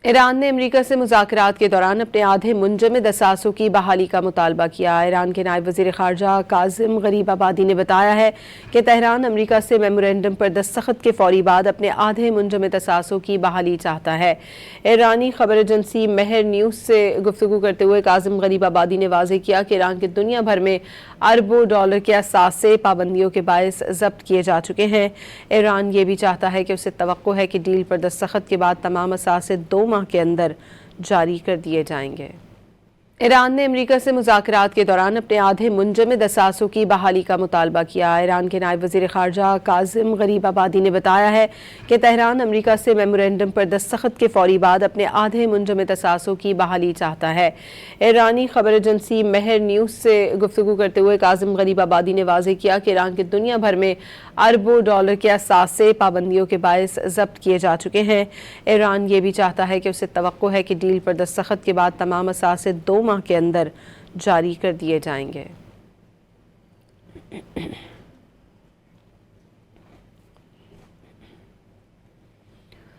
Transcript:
Iran ने America से मुज़ाकरात के दौरान अपने आधे मुंजमद असासों की बहाली का मुतालबा किया। ईरान के नायब वज़ीर ख़ारजा काज़िम गरीबाबादी ने बताया है कि तेहरान अमेरिका से मेमोरेंडम पर दस्तखत के फौरी बाद अपने आधे मुंजमद असासों की बहाली चाहता है। ईरानी खबर एजेंसी महर न्यूज़ से गुफ्तगू करते हुए काज़िम गरीबाबादी ने वाज़ेह किया कि ईरान के दुनिया भर में अरबों डॉलर के असासे पाबंदियों के बायस ज़ब्त किए जा चुके हैं। ईरान ये भी चाहता है कि उसे तवक्को है कि डील पर दस्तखत के बाद तमाम असासे 2 माह के अंदर जारी कर दिए जाएंगे। ईरान ने अमेरिका से मुज़ाकरात के दौरान अपने आधे मुंजमद असासों की बहाली का मुतालबा किया। ईरान के नायब वज़ीर ख़ारजा काज़िम गरीबाबादी ने बताया है कि तेहरान अमेरिका से मेमोरेंडम पर दस्तखत के फौरी बाद अपने आधे मुंजमद असासों की बहाली चाहता है। ईरानी खबर एजेंसी महर न्यूज़ से गुफ्तगू करते हुए काज़िम गरीबाबादी ने वाज़ेह किया कि ईरान के दुनिया भर में अरबों डॉलर के असासे पाबंदियों के बायस ज़ब्त किए जा चुके हैं। ईरान ये भी चाहता है कि उसे तवक्को है कि डील पर दस्तखत के बाद तमाम असासे 2 माह के अंदर जारी कर दिए जाएंगे।